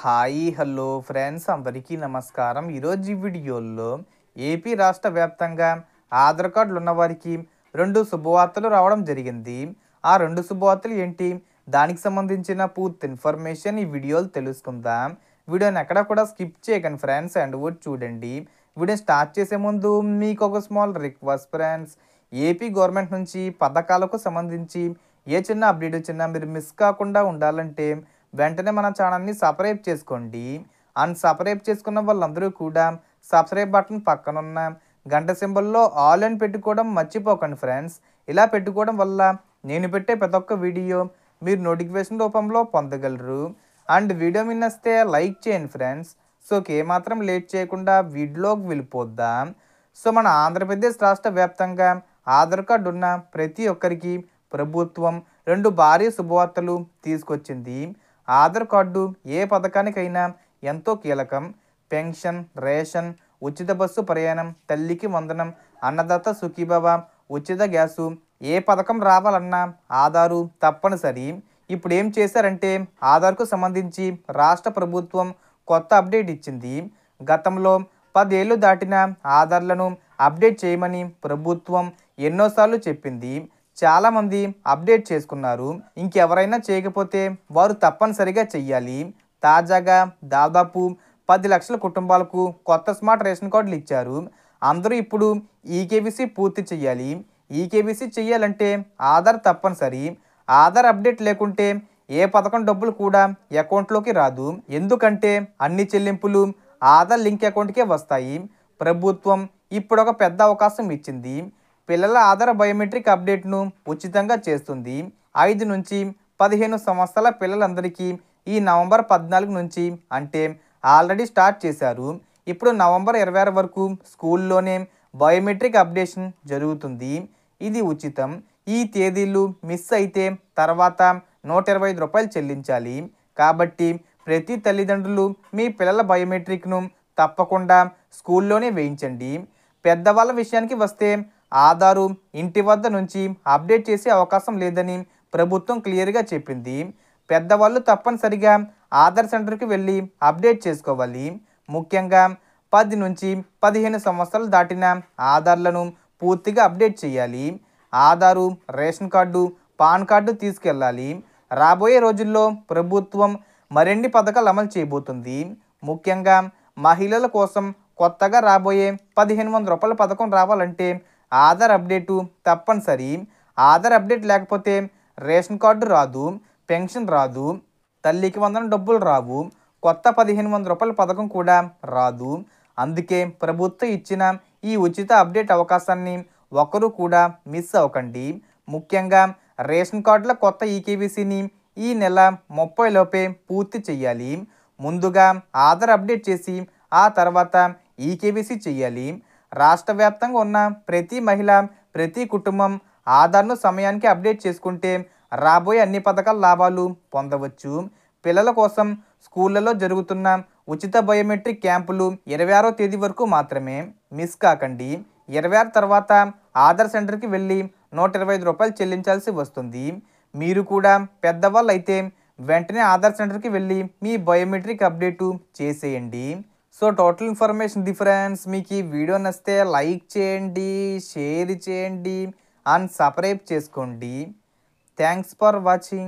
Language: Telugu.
హాయ్ హలో ఫ్రెండ్స్ అందరికీ నమస్కారం. ఈరోజు ఈ వీడియోలో ఏపీ రాష్ట్ర వ్యాప్తంగా ఆధార్ కార్డులు ఉన్నవారికి 2 శుభవార్తలు రావడం జరిగింది. ఆ 2 శుభవార్తలు ఏంటి, దానికి సంబంధించిన పూర్తి ఇన్ఫర్మేషన్ ఈ వీడియోలో తెలుసుకుందాం. వీడియోని ఎక్కడ కూడా స్కిప్ చేయకండి ఫ్రెండ్స్, అండ్ కూడా చూడండి. వీడియో స్టార్ట్ చేసే ముందు మీకు ఒక small request friends, AP government నుంచి పథకాలకు సంబంధించి ఏ చిన్న అప్డేట్ వచ్చినా మీరు మిస్ కాకుండా ఉండాలంటే వెంటనే మన ఛానల్ని సబ్స్క్రైబ్ చేసుకోండి. అండ్ సబ్స్క్రైబ్ చేసుకున్న వాళ్ళందరూ కూడా సబ్స్క్రైబ్ బటన్ పక్కనున్న గంట సింబల్లో ఆల్ అని పెట్టుకోవడం మర్చిపోకండి ఫ్రెండ్స్. ఇలా పెట్టుకోవడం వల్ల నేను పెట్టే ప్రతి ఒక్క వీడియో మీరు నోటిఫికేషన్ రూపంలో పొందగలరు. అండ్ వీడియో నచ్చితే లైక్ చేయండి ఫ్రెండ్స్. సో ఏమాత్రం లేట్ చేయకుండా వీడియోకి వెళ్ళిపోద్దాం. సో మన ఆంధ్రప్రదేశ్ రాష్ట్ర వ్యాప్తంగా ఆధార్ కార్డు ఉన్న ప్రతి ఒక్కరికి ప్రభుత్వం 2 భారీ శుభవార్తలు తీసుకొచ్చింది. ఆధార్ కార్డు ఏ పథకానికైనా ఎంతో కీలకం. పెన్షన్, రేషన్, ఉచిత బస్సు ప్రయాణం, తల్లికి వందనం, అన్నదాత సుఖీభవ, ఉచిత గ్యాసు, ఏ పథకం రావాలన్నా ఆధారు తప్పనిసరి. ఇప్పుడు ఏం చేశారంటే ఆధార్కు సంబంధించి రాష్ట్ర ప్రభుత్వం కొత్త అప్డేట్ ఇచ్చింది. గతంలో 10 ఏళ్ళు దాటిన ఆధార్లను అప్డేట్ చేయమని ప్రభుత్వం ఎన్నోసార్లు చెప్పింది. చాలామంది అప్డేట్ చేసుకున్నారు. ఇంకెవరైనా చేయకపోతే వారు తప్పనిసరిగా చెయ్యాలి. తాజాగా దాదాపు 10 లక్షల కుటుంబాలకు కొత్త స్మార్ట్ రేషన్ కార్డులు ఇచ్చారు. అందరూ ఇప్పుడు ఈకేవీసీ పూర్తి చేయాలి. ఈకేవీసీ చేయాలంటే ఆధార్ తప్పనిసరి. ఆధార్ అప్డేట్ లేకుంటే ఏ పథకం డబ్బులు కూడా అకౌంట్లోకి రాదు. ఎందుకంటే అన్ని చెల్లింపులు ఆధార్ లింక్ అకౌంట్కే వస్తాయి. ప్రభుత్వం ఇప్పుడు ఒక పెద్ద అవకాశం ఇచ్చింది. పిల్లల ఆధార్ బయోమెట్రిక్ అప్డేట్ను ఉచితంగా చేస్తుంది. 5 నుంచి 15 సంవత్సరాల పిల్లలందరికీ ఈ నవంబర్ 14 నుంచి అంటే ఆల్రెడీ స్టార్ట్ చేశారు. ఇప్పుడు నవంబర్ 26 వరకు స్కూల్లోనే బయోమెట్రిక్ అప్డేషన్ జరుగుతుంది. ఇది ఉచితం. ఈ తేదీలు మిస్ అయితే తర్వాత 125 రూపాయలు చెల్లించాలి. కాబట్టి ప్రతి తల్లిదండ్రులు మీ పిల్లల బయోమెట్రిక్ను తప్పకుండా స్కూల్లోనే వేయించండి. పెద్దవాళ్ళ విషయానికి వస్తే ఆధారు ఇంటి వద్ద నుంచి అప్డేట్ చేసే అవకాశం లేదని ప్రభుత్వం క్లియర్గా చెప్పింది. పెద్దవాళ్ళు తప్పనిసరిగా ఆధార్ సెంటర్కి వెళ్ళి అప్డేట్ చేసుకోవాలి. ముఖ్యంగా 10 నుంచి 15 సంవత్సరాలు దాటిన ఆధార్లను పూర్తిగా అప్డేట్ చేయాలి. Aadhaar, ration card, pan card తీసుకెళ్ళాలి. రాబోయే రోజుల్లో ప్రభుత్వం మరిన్ని పథకాలు అమలు చేయబోతుంది. ముఖ్యంగా మహిళల కోసం కొత్తగా రాబోయే 1500 రూపాయల పథకం రావాలంటే ఆధార్ అప్డేటు తప్పనిసరి. ఆధార్ అప్డేట్ లేకపోతే రేషన్ కార్డు రాదు, పెన్షన్ రాదు, తల్లికి వందనం డబ్బులు రావు, కొత్త 1500 రూపాయల పథకం కూడా రాదు. అందుకే ప్రభుత్వం ఇచ్చిన ఈ ఉచిత అప్డేట్ అవకాశాన్ని ఒకరు కూడా మిస్ అవ్వకండి. ముఖ్యంగా రేషన్ కార్డుల కొత్త ఈకేవీసీని ఈ నెల 30 లోపే పూర్తి చేయాలి. ముందుగా ఆధార్ అప్డేట్ చేసి ఆ తర్వాత ఈకేవీసీ చేయాలి. రాష్ట్ర వ్యాప్తంగా ఉన్న ప్రతి మహిళ, ప్రతి కుటుంబం ఆధార్ను సమయానికి అప్డేట్ చేసుకుంటే రాబోయే అన్ని పథకాల లాభాలు పొందవచ్చు. పిల్లల కోసం స్కూళ్ళలో జరుగుతున్న ఉచిత బయోమెట్రిక్ క్యాంపులు 26వ తేదీ వరకు మాత్రమే. మిస్ కాకండి. 26 తర్వాత ఆధార్ సెంటర్కి వెళ్ళి 125 రూపాయలు చెల్లించాల్సి వస్తుంది. మీరు కూడా పెద్దవాళ్ళు అయితే వెంటనే ఆధార్ సెంటర్కి వెళ్ళి మీ బయోమెట్రిక్ అప్డేటు చేసేయండి. So total information difference. మీకు ఈ వీడియో నచ్చితే లైక్ చేయండి, షేర్ చేయండి అండ్ సబ్స్క్రైబ్ చేసుకోండి. Thanks for watching.